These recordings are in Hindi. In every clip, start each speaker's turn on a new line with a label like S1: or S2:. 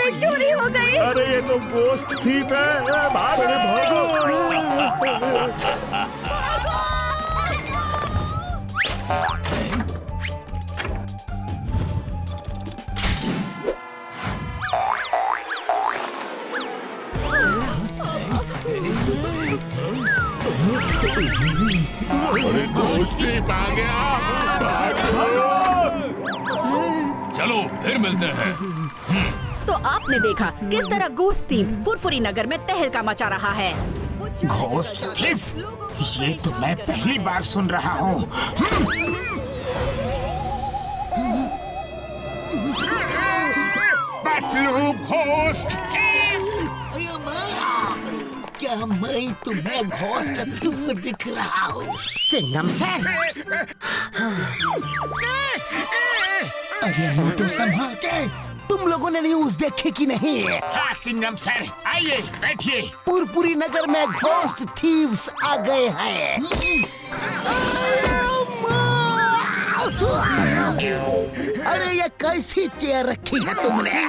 S1: से चोरी हो गई।
S2: अरे ये तो गोस्ट थीफ है। भागो।
S3: अरे गोस्ट थीफ आ गया।
S4: चलो फिर मिलते हैं।
S1: तो आपने देखा किस तरह गोस्ट थीफ फुरफुरी नगर में तहलका मचा रहा है।
S5: Ghost thief? ये तो मैं पहली बार सुन रहा हूँ। Patlu ghost thief!
S6: क्या मैं तुम्हें घोस्ट थीफ दिख रहा हूँ?
S5: चिंगम सर!
S6: अरे मोटू संभाल के। तुम लोगों ने न्यूज़ देखी कि नहीं?
S5: हाँ चिंगम सर, आइए बैठिए।
S6: पुरपुरी नगर में घोस्ट थीव्स आ गए हैं। अरे ये कैसी चेयर रखी है तुमने?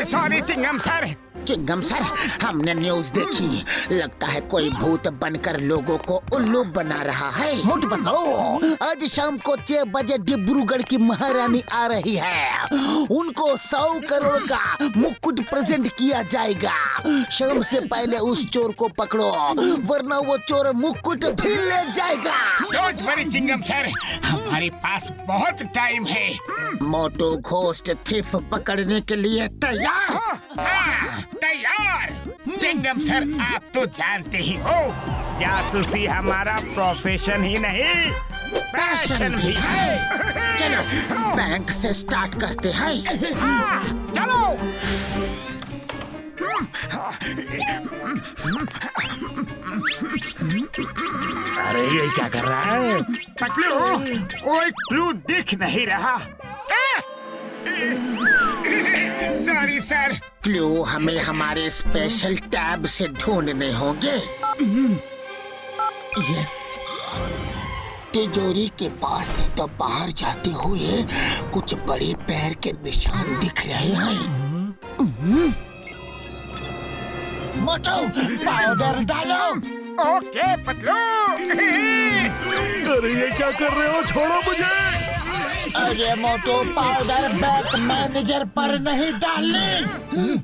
S5: Sorry Chingum sir. Chingum sir, हमने न्यूज़ देखी। लगता है कोई भूत बनकर लोगों को उल्लू बना रहा है।
S6: मोटू बताओ, आज शाम को 6 बजे डिब्रूगढ़ की महारानी आ रही है। उनको 100 करोड़ का मुकुट प्रेजेंट किया जाएगा। शाम से पहले उस चोर को पकड़ो, वरना वो चोर मुकुट भी ले जाएगा।
S5: डोंट वरी चिंगम सर, हमारे पास बहुत टाइम है। मोटू घोस्ट थीफ पकड़ने के लिए तैयार हो? हाँ, तैयार। चिंगम सर, आप तो जानते ही हो, जासूसी हमारा प्रोफेशन ही नहीं, पैशन भी है। चलो बैंक से स्टार्ट करते हैं। हाँ, चलो।
S2: अरे ये क्या कर रहा है?
S5: पतलू, कोई क्लू दिख नहीं रहा। Sorry sir. क्लू हमें हमारे स्पेशल टैब से ढूंढने होंगे।
S6: यस, तिजोरी के पास से तो बाहर जाते हुए कुछ बड़े पैर के निशान दिख रहे हैं। मोटू, पाउडर डालो।
S5: ओके पतलू।
S2: अरे ये क्या कर रहे हो? छोड़ो मुझे।
S6: अरे मोटू, पाउडर बैंक मैनेजर पर नहीं डालनी।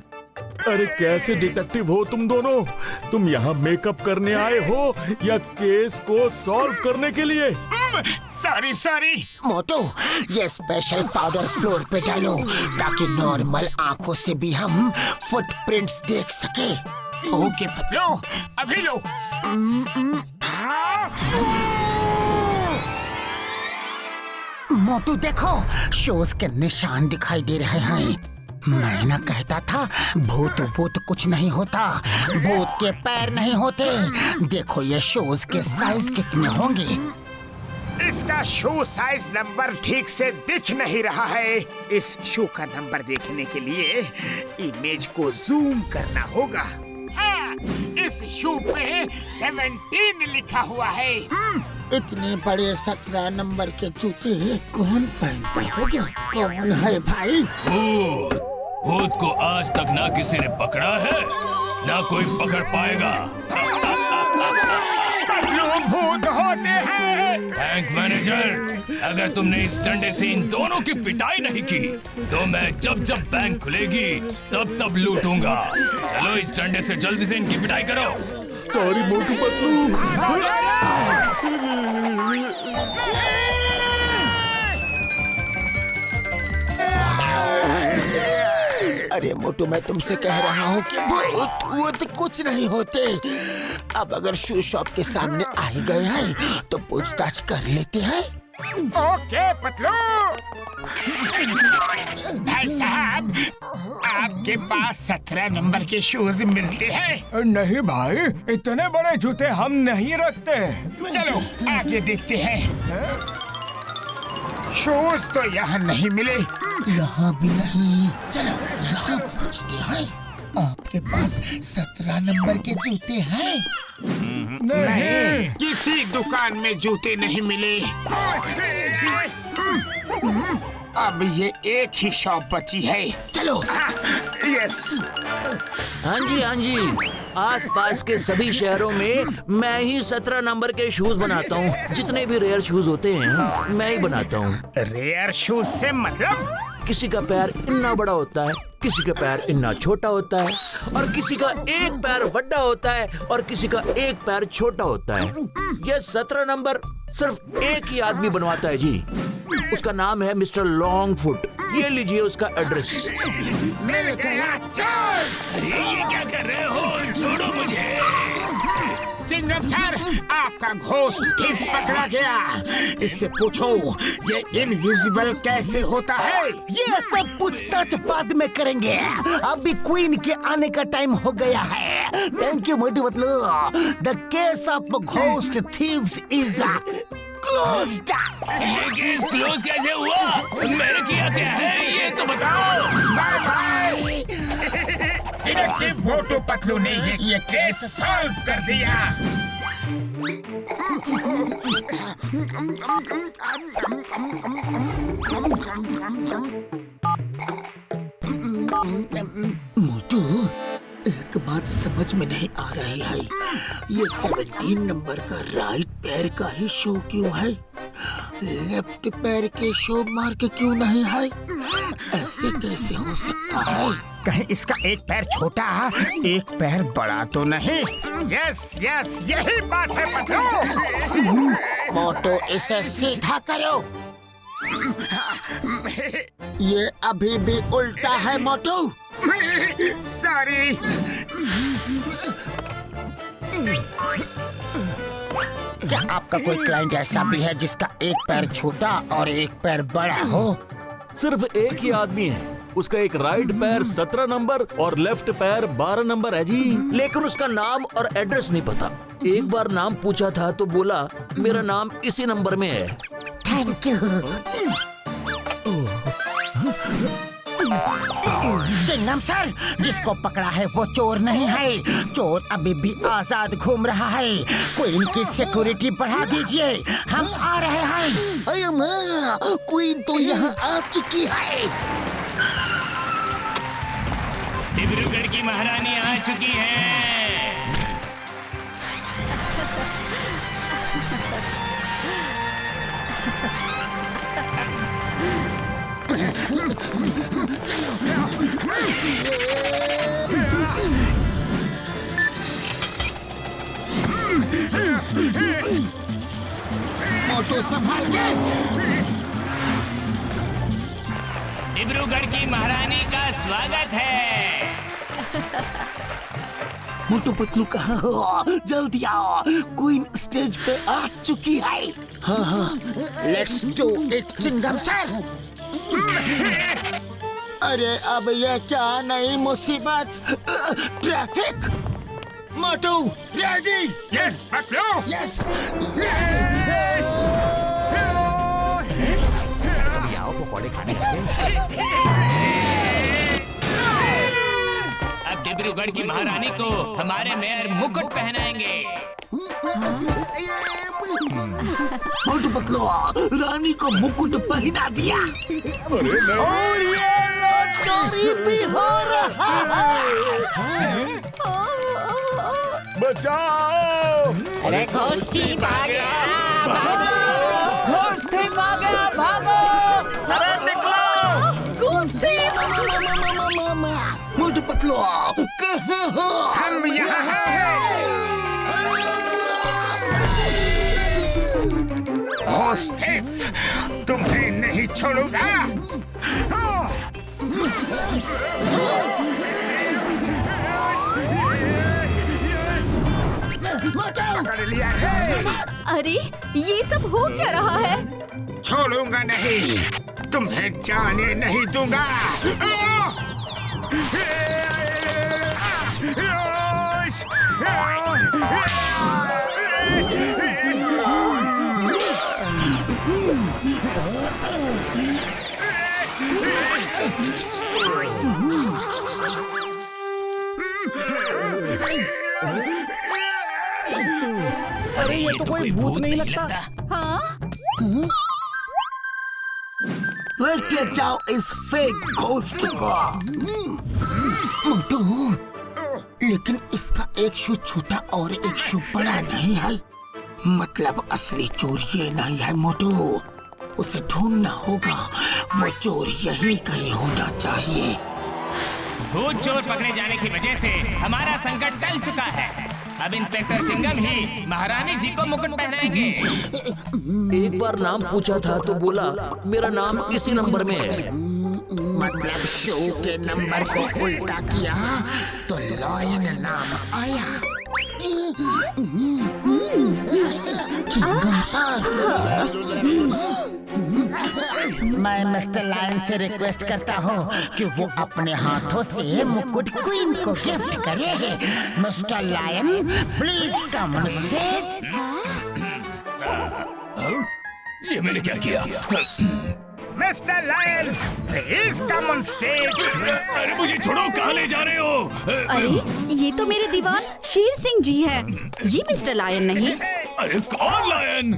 S2: अरे कैसे डिटेक्टिव हो तुम दोनों? तुम यहाँ मेकअप करने आए हो या केस को सॉल्व करने के लिए?
S5: सॉरी।
S6: मोटू, ये स्पेशल पाउडर फ्लोर पे डालो ताकि नॉर्मल आंखों से भी हम फुटप्रिंट्स देख सके।
S5: ओके पतलू, अभी लो।
S6: मोटू देखो, शूज के निशान दिखाई दे रहे हैं। मैं ना कहता था भूत कुछ नहीं होता, भूत के पैर नहीं होते। देखो ये शूज के साइज कितने होंगे।
S5: इसका शू साइज नंबर ठीक से दिख नहीं रहा है। इस शू का नंबर देखने के लिए इमेज को जूम करना होगा। हाँ, इस शू पे 17 लिखा हुआ है।
S6: इतने बड़े 17 नंबर के जूते कौन पहनता होगा? कौन है भाई?
S4: भूत को आज तक ना किसी ने पकड़ा है, ना कोई पकड़ पाएगा।
S5: लोग भूत होते हैं।
S4: बैंक मैनेजर, अगर तुमने इस डंडे से इन दोनों की पिटाई नहीं की तो मैं जब जब बैंक खुलेगी तब लूटूंगा। चलो इस डंडे से जल्दी से इनकी पिटाई करो।
S2: सॉरी मोटू पतलू।
S6: अरे मोटू, मैं तुमसे कह रहा हूँ कि भूत कुछ नहीं होते। अब अगर शू शॉप के सामने आ ही गए हैं तो पूछताछ कर लेते हैं।
S5: ओके पतलू। भाई साहब, आपके पास 17 नंबर के शूज मिलते हैं?
S7: नहीं भाई, इतने बड़े जूते हम नहीं रखते।
S5: चलो आगे देखते हैं। शूज तो यहाँ नहीं मिले।
S6: यहाँ भी नहीं। चलो यहाँ पूछते हैं। आपके पास 17 नंबर के जूते हैं?
S5: नहीं, किसी दुकान में जूते नहीं मिले। अब ये एक ही शॉप बची है। चलो। यस।
S8: हाँ जी, आसपास के सभी शहरों में मैं ही 17 नंबर के शूज बनाता हूँ। जितने भी रेयर शूज होते हैं मैं ही बनाता हूँ।
S5: रेयर शूज से मतलब?
S8: किसी का पैर इतना बड़ा होता है, किसी का पैर इतना छोटा होता है, और किसी का एक पैर बड़ा होता है और किसी का एक पैर छोटा होता है। यह 17 नंबर सिर्फ एक ही आदमी बनवाता है जी। उसका नाम है मिस्टर लॉन्ग फुट। ये लीजिए उसका एड्रेस।
S5: मिल गया चोर।
S4: अरे ये क्या कर रहे हो? छोड़ो मुझे।
S5: चिंगम सर, आपका घोस्ट ठीक पकड़ा गया। इससे पूछो ये इनविजिबल कैसे होता है?
S6: ये सब पूछताछ बाद में करेंगे। अभी क्वीन के आने का टाइम हो गया है। Thank you Motu Patlu. The case of ghost thieves is closed.
S4: ये केस क्लोज कैसे हुआ? मैंने किया क्या है ये तो बताओ।
S5: Bye bye. Detective Motu Patlu ने ये केस सॉल्व कर दिया।
S6: मोटू, एक बात समझ में नहीं आ रही है। ये 17 नंबर का राइट पैर का ही शो क्यों है? लेफ्ट पैर के शो मार के क्यों नहीं है? ऐसे कैसे हो सकता है?
S5: कहीं इसका एक पैर छोटा एक पैर बड़ा तो नहीं? यस यस, यही बात है पतलू।
S6: मोटू, इसे सीधा करो। ये अभी भी उल्टा है मोटू।
S5: सॉरी।
S6: क्या आपका कोई क्लाइंट ऐसा भी है जिसका एक पैर छोटा और एक पैर बड़ा हो?
S8: सिर्फ एक ही आदमी है। उसका एक राइट पैर 17 नंबर और लेफ्ट पैर 12 नंबर है जी। लेकिन उसका नाम और एड्रेस नहीं पता। एक बार नाम पूछा था तो बोला मेरा नाम इसी नंबर में है।
S6: Thank you. चिंगम सर, जिसको पकड़ा है वो चोर नहीं है। चोर अभी भी आजाद घूम रहा है। क्वीन की सिक्योरिटी बढ़ा दीजिए, हम आ रहे हैं। अरे माँ, क्वीन तो यहाँ आ चुकी है।
S4: डिब्रूगढ़ की महारानी आ चुकी है।
S6: मोटू संभाल के।
S4: डिब्रूगढ़ की महारानी का स्वागत है।
S6: मोटू पतलू कहाँ हो? जल्दी आओ, क्वीन स्टेज पे आ चुकी है। हाँ हाँ, let's do it Chingum sir. अरे अब ये क्या नई मुसीबत? Traffic. Motu ready?
S5: Yes Patlu.
S6: Yes.
S4: अब डिब्रूगढ़ की महारानी को हमारे मेयर मुकुट पहनाएंगे।
S6: मोटू पतलू, रानी को मुकुट पहना दिया। और ये चोरी भी हो रहा है।
S2: बचाओ!
S6: अरे घोस्टी भागो!
S1: घोस्टी भागो, भागो!
S6: अरे निकलो! मोटू पतलू कहाँ हो?
S5: हम यहाँ हैं। घोस्ट, तुम्हें नहीं छोड़ूंगा। पकड़ लिया है।
S1: अरे ये सब हो क्या रहा है?
S5: छोड़ूंगा नहीं, तुम्हें जाने नहीं दूंगा।
S4: अरे ये तो कोई भूत नहीं लगता।
S1: हाँ?
S6: लेके जाओ इस फेक घोस्ट को। मोटू, लेकिन इसका एक शू छोटा और एक शू बड़ा नहीं है, मतलब असली चोर ये नहीं है मोटू। उसे ढूंढना होगा, वो चोर यहीं कहीं होना चाहिए।
S5: भूत चोर पकड़े जाने की वजह से हमारा संकट टल चुका है। अब इंस्पेक्टर चिंगम ही महारानी जी को मुकुट पहनाएंगे।
S8: एक बार नाम पूछा था तो बोला मेरा नाम इसी नंबर में है।
S6: मतलब शो के नंबर को उल्टा किया तो लॉयन नाम आया। चिंगम सर, मैं मिस्टर लायन से रिक्वेस्ट करता हूँ कि वो अपने हाथों से मुकुट क्वीन को गिफ्ट करे। Mister lion, please come on stage.
S4: ये मैंने क्या किया?
S7: Mister lion, please come on stage.
S4: अरे मुझे छोड़ो, कहाँ ले जा रहे हो?
S1: अरे ये तो मेरे दीवान शेर सिंह जी हैं। ये मिस्टर लायन नहीं।
S4: अरे कौन लायन?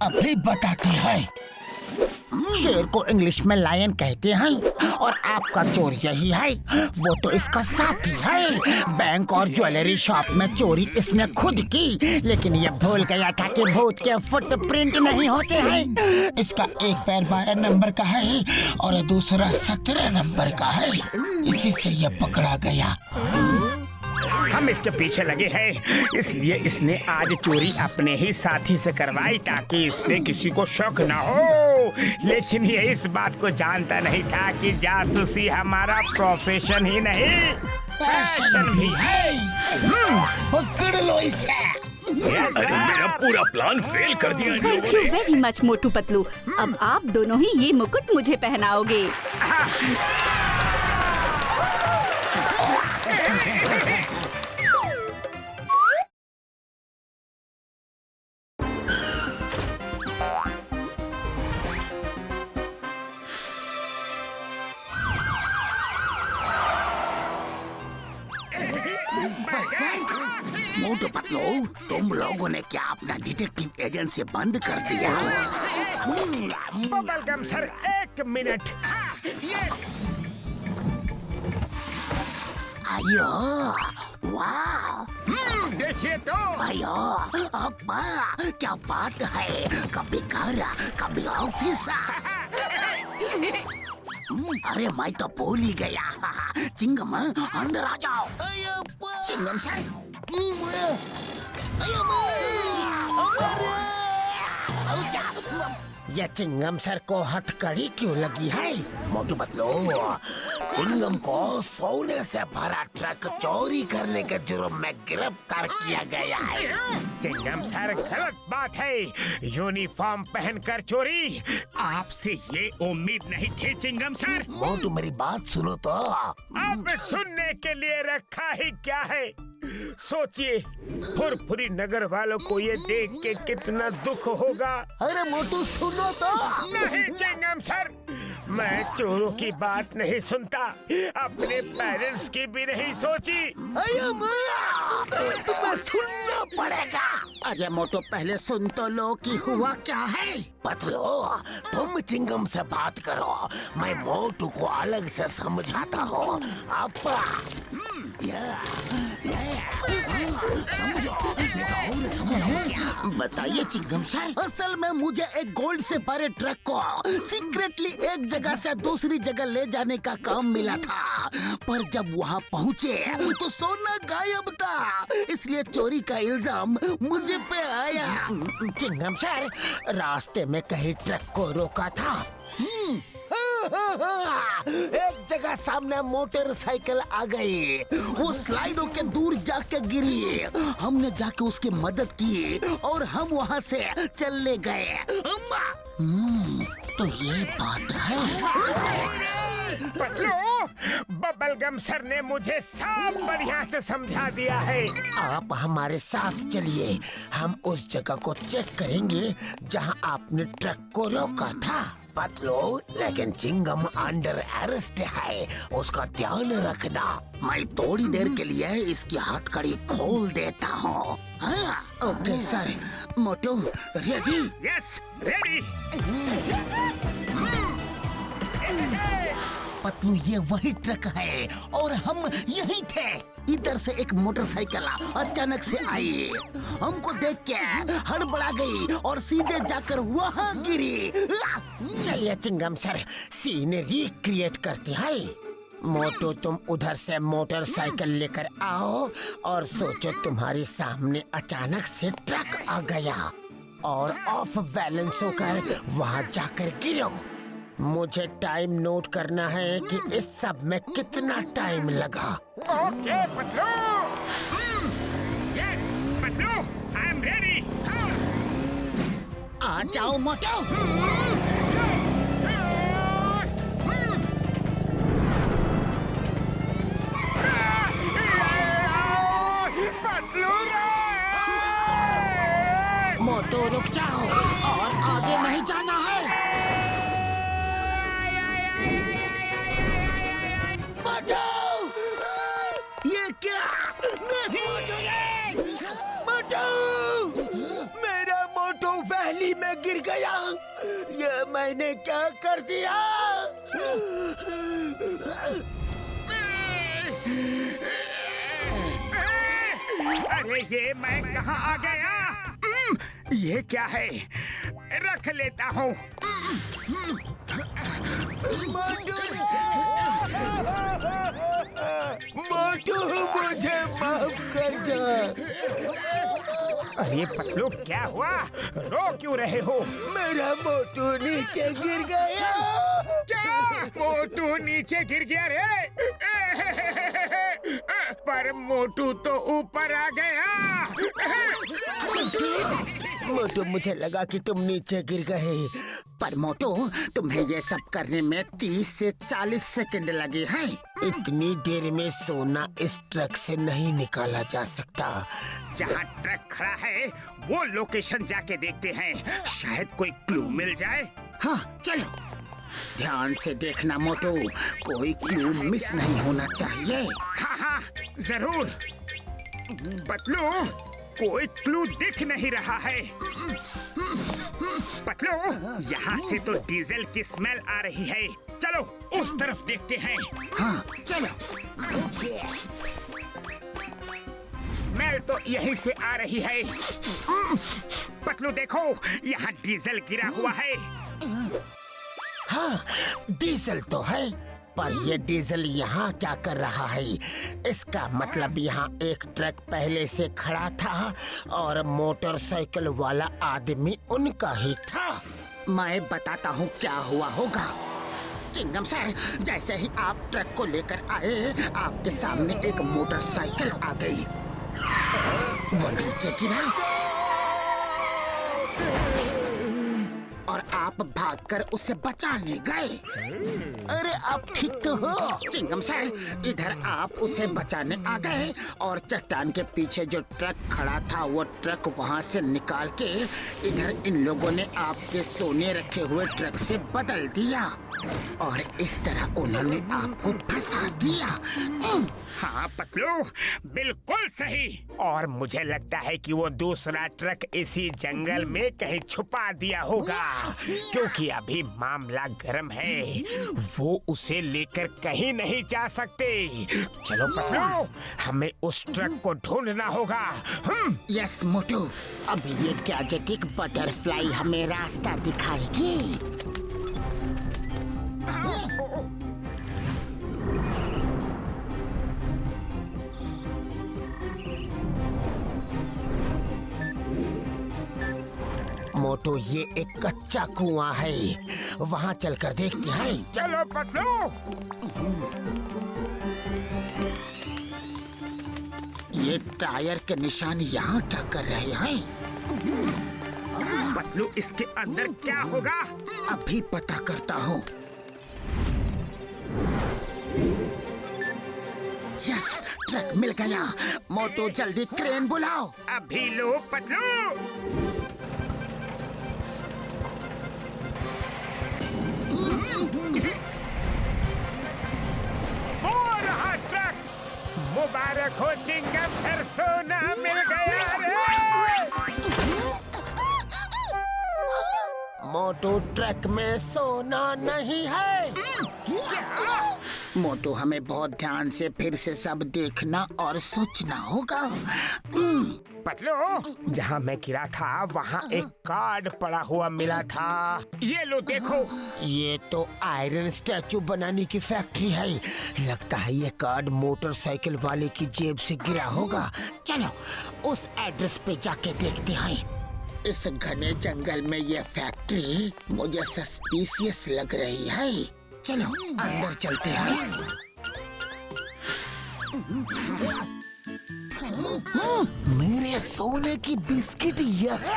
S6: अभी बताते हैं। शेर को इंग्लिश में लायन कहते हैं और आपका चोर यही है। वो तो इसका साथी है। बैंक और ज्वेलरी शॉप में चोरी इसने खुद की, लेकिन ये भूल गया था कि भूत के फुटप्रिंट नहीं होते हैं। इसका एक पैर 12 नंबर का है और दूसरा 17 नंबर का है। इसी से ये पकड़ा गया।
S7: हम इसके पीछे लगे हैं, इसलिए इसने आज चोरी अपने ही साथी से करवाई ताकि इसमें किसी को शक न हो। लेकिन ये इस बात को जानता नहीं था कि जासूसी हमारा प्रोफेशन ही नहीं, पैशन भी है।
S6: पकड़ लो इसे।
S4: अरे मेरा पूरा प्लान फेल कर दिया इन
S1: थैंक
S4: लोगों
S1: यू
S4: ने।
S1: Very much Motu Patlu. अब आप दोनों ही ये मुकुट मुझे पहनाओगे।
S6: मोटू पतलू, तुम लोगों ने क्या अपना डिटेक्टिव एजेंसी बंद कर दिया?
S7: बबलगम सर, एक मिनट।
S6: आयो, वाह,
S7: देखिए तो।
S6: आयो, अब्बा, क्या बात है? कभी घर, कभी ऑफिस। अरे मैं तो भूल ही गया। चिंगम, अंदर आ जाओ। चिंगम सर, ये चिंगम सर को हथकड़ी क्यों लगी है? मोटू पतलू, चिंगम को सोने से भरा ट्रक चोरी करने के जुर्म में गिरफ्तार किया गया है।
S7: चिंगम सर, गलत बात है। यूनिफॉर्म पहनकर चोरी, आपसे ये उम्मीद नहीं थी चिंगम सर।
S6: मोटू मेरी बात सुनो तो।
S7: अब सुनने के लिए रखा ही क्या है? सोचिए, फुरफुरी नगर वालों को ये देख के कितना दुख होगा।
S6: अरे मोटू सुनो तो।
S7: नहीं चिंगम सर, मैं चोरों की बात नहीं सुनता, अपने पेरेंट्स की भी नहीं सोची।
S6: अरे माया, तुम्हें सुनना पड़ेगा। अरे मोटू पहले सुन तो लो कि हुआ क्या है। पतलो, तुम चिंगम से बात करो, मैं मोटू को अलग से समझाता हूँ। अपा, बताइए चिंगम सर। असल में मुझे एक गोल्ड से भरे ट्रक को सीक्रेटली एक जगह से दूसरी जगह ले जाने का काम मिला था, पर जब वहाँ पहुँचे तो सोना गायब था, इसलिए चोरी का इल्जाम मुझे पे आया। चिंगम सर, रास्ते में कहीं ट्रक को रोका था। एक जगह सामने मोटरसाइकिल आ गई, वो स्लाइडों के दूर जाके गिरी। हमने जाके उसकी मदद की और हम वहाँ से चलने गए। तो ये बात है।
S7: पतलू, बबलगम सर ने मुझे सब बढ़िया से समझा दिया है।
S6: आप हमारे साथ चलिए, हम उस जगह को चेक करेंगे जहाँ आपने ट्रक को रोका था। पतलू, लेकिन चिंगम अंडर अरेस्ट है, उसका ध्यान रखना। मैं थोड़ी देर के लिए इसकी हथकड़ी खोल देता हूँ। हाँ, okay sir. Motu ready?
S7: Yes, ready.
S6: Patlu ये वही ट्रक है और हम यही थे। इधर से एक मोटरसाइकिल अचानक से आई, हमको देख के हड़बड़ा गई और सीधे जाकर वहाँ गिरी।
S5: चलिए चिंगम सर, सीन रिक्रिएट करते हैं। मोटू तुम उधर से मोटरसाइकिल लेकर आओ और सोचो तुम्हारे सामने अचानक से ट्रक आ गया और ऑफ बैलेंस होकर वहाँ जाकर गिरो। मुझे टाइम नोट करना है कि इस सब में कितना टाइम लगा।
S7: Okay Patlu. Yes Patlu, I am ready.
S6: आ जाओ मोटू।
S5: मोटू रुक जाओ और आगे नहीं जाना है।
S6: मोटू! ये क्या? नहीं! मोटू! मेरा मोटू वैली में गिर गया। ये मैंने क्या कर दिया?
S7: अरे ये मैं कहाँ आ गया? ये क्या है? रख लेता हूँ।
S6: मोटू मुझे माफ कर दो।
S7: अरे पतलू क्या हुआ? रो क्यों रहे हो?
S6: मेरा मोटू नीचे गिर गया।
S7: क्या? मोटू नीचे गिर गया रे? पर मोटू तो ऊपर आ गया।
S5: मोटू मुझे लगा कि तुम नीचे गिर गए, पर मोटू तुम्हें ये सब करने में 30 से 40 सेकंड लगे हैं। इतनी देर में सोना इस ट्रक से नहीं निकाला जा सकता।
S7: जहाँ ट्रक खड़ा है वो लोकेशन जाके देखते हैं, शायद कोई क्लू मिल जाए।
S5: हाँ चलो, ध्यान से देखना मोटू, कोई क्लू मिस नहीं होना चाहिए।
S7: हाँ हाँ जरूर। पतलू कोई क्लू दिख नहीं रहा है। पतलू यहाँ से तो डीजल की स्मेल आ रही है, चलो उस तरफ देखते हैं।
S5: हाँ चलो।
S7: स्मेल तो यहीं से आ रही है। पतलू देखो, यहाँ डीजल गिरा हुआ है।
S5: हाँ डीजल तो है, पर ये डीजल यहाँ क्या कर रहा है? इसका मतलब यहाँ एक ट्रक पहले से खड़ा था और मोटरसाइकिल वाला आदमी उनका ही था। मैं बताता हूँ क्या हुआ होगा। चिंगम सर, जैसे ही आप ट्रक को लेकर आए, आपके सामने एक मोटरसाइकिल आ गई। वो नीचे गिरा और आप भागकर उसे बचाने गए।
S6: अरे आप ठीक तो हो?
S5: चिंगम सर, इधर आप उसे बचाने आ गए और चट्टान के पीछे जो ट्रक खड़ा था वो ट्रक वहाँ से निकाल के इधर इन लोगों ने आपके सोने रखे हुए ट्रक से बदल दिया और इस तरह उन्होंने आपको फंसा दिया।
S7: हाँ पतलू बिल्कुल सही। और मुझे लगता है कि वो दूसरा ट्रक इसी जंगल में कहीं छुपा दिया होगा, क्योंकि अभी मामला गर्म है। वो उसे लेकर कहीं नहीं जा सकते। चलो पतलू, हमें उस ट्रक को ढूंढना होगा।
S5: यस मोटू, अब ये गैजेटिक बटरफ्लाई हमें रास्ता दिखाएगी। मोटू ये एक कच्चा कुआं है, वहाँ चलकर देखते हैं।
S7: चलो पतलू।
S5: ये टायर के निशान यहाँ क्या कर रहे हैं?
S7: पतलू इसके अंदर क्या होगा?
S5: अभी पता करता हूँ। यस, ट्रक मिल गया। मोटू जल्दी क्रेन बुलाओ।
S7: अभी लो पतलू। वो रहा ट्रक। मुबारक हो चिंगम सर, सोना मिल गया रे।
S5: मोटू ट्रक में सोना नहीं है।
S6: मोटू, हमें बहुत ध्यान से फिर से सब देखना और सोचना होगा।
S7: पतलू, जहाँ मैं गिरा था वहाँ एक कार्ड पड़ा हुआ मिला था। ये लो देखो।
S6: ये तो आयरन स्टैचू बनाने की फैक्ट्री है। लगता है ये कार्ड मोटरसाइकिल वाले की जेब से गिरा होगा। चलो उस एड्रेस पे जाके देखते हैं। इस घने जंगल में ये फैक्ट्री मुझे सस्पिशियस लग रही है। चलो अंदर चलते हैं। मेरे सोने की बिस्किट ये है।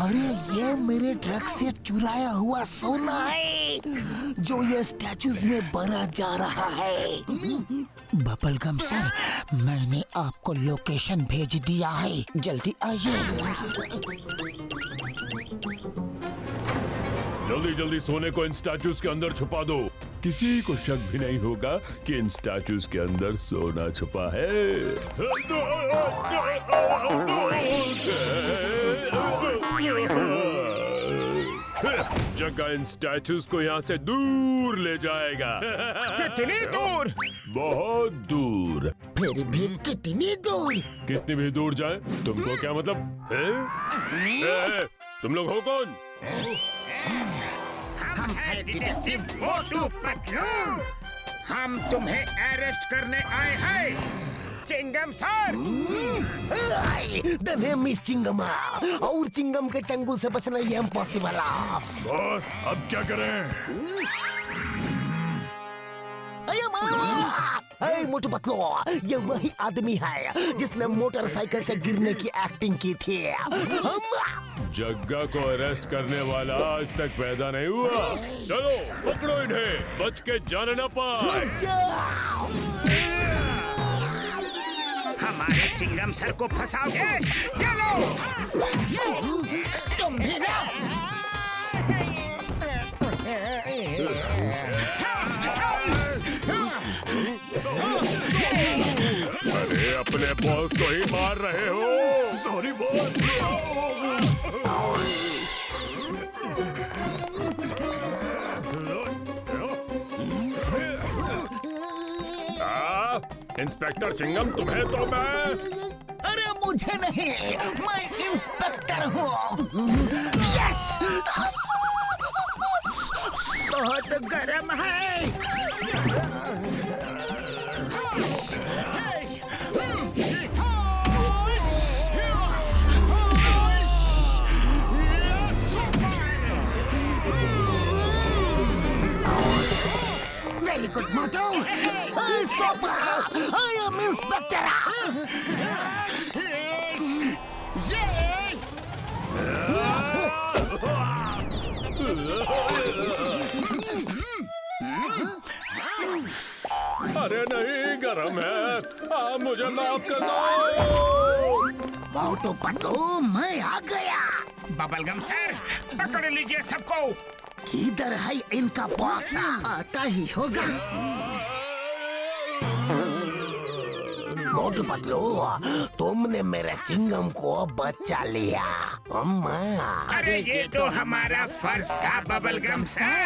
S6: अरे ये मेरे ट्रक से चुराया हुआ सोना है जो ये स्टैचूज में भरा जा रहा है। बबलगम सर, मैंने आपको लोकेशन भेज दिया है, जल्दी आइए।
S3: जल्दी जल्दी सोने को इन स्टैचूज के अंदर छुपा दो। किसी को शक भी नहीं होगा कि इन स्टैचूज के अंदर सोना छुपा है। जगह इन स्टैचूज को यहाँ से दूर ले जाएगा।
S7: कितनी दूर?
S3: बहुत दूर।
S6: फिर भी कितनी दूर?
S3: कितनी भी दूर जाए तुमको क्या मतलब है? तुम लोग हो कौन?
S7: हम हैं डिटेक्टिव मोटू पतलू। हम तुम्हें अरेस्ट करने आए हैं Chingum sir.
S6: The name is Chingum और चिंगम के चंगुल से बचना ये इम्पॉसिबल है।
S3: बॉस अब क्या करें?
S6: अरे मोटू पतलू, ये वही आदमी है जिसने मोटरसाइकिल से गिरने की एक्टिंग की थी।
S3: जग्गा को अरेस्ट करने वाला आज तक पैदा नहीं हुआ। चलो पकड़ो इन्हें, बच के जाने न पाए।
S7: हमारे चिंगम सर को फंसाओगे? चलो
S6: तुम भी ना।
S3: अरे अपने बॉस को ही मार रहे हो। Sorry boss. इंस्पेक्टर चिंगम, तुम्हें तो मैं।
S6: अरे मुझे नहीं, मैं इंस्पेक्टर हूँ। यस, बहुत गर्म है। Very good, Moto. Stop! I am Inspector.
S3: अरे नहीं, गरम है। मुझे माफ कर दो।
S6: मोटू पतलू, मैं आ गया।
S7: बबलगम सर, पकड़ लीजिए सबको।
S6: किधर है इनका बॉस? आता ही होगा। मोटू पतलू, तुमने मेरे चिंगम को बचा लिया। अम्मा।
S7: अरे ये तो हमारा फर्ज था बबलगम सर।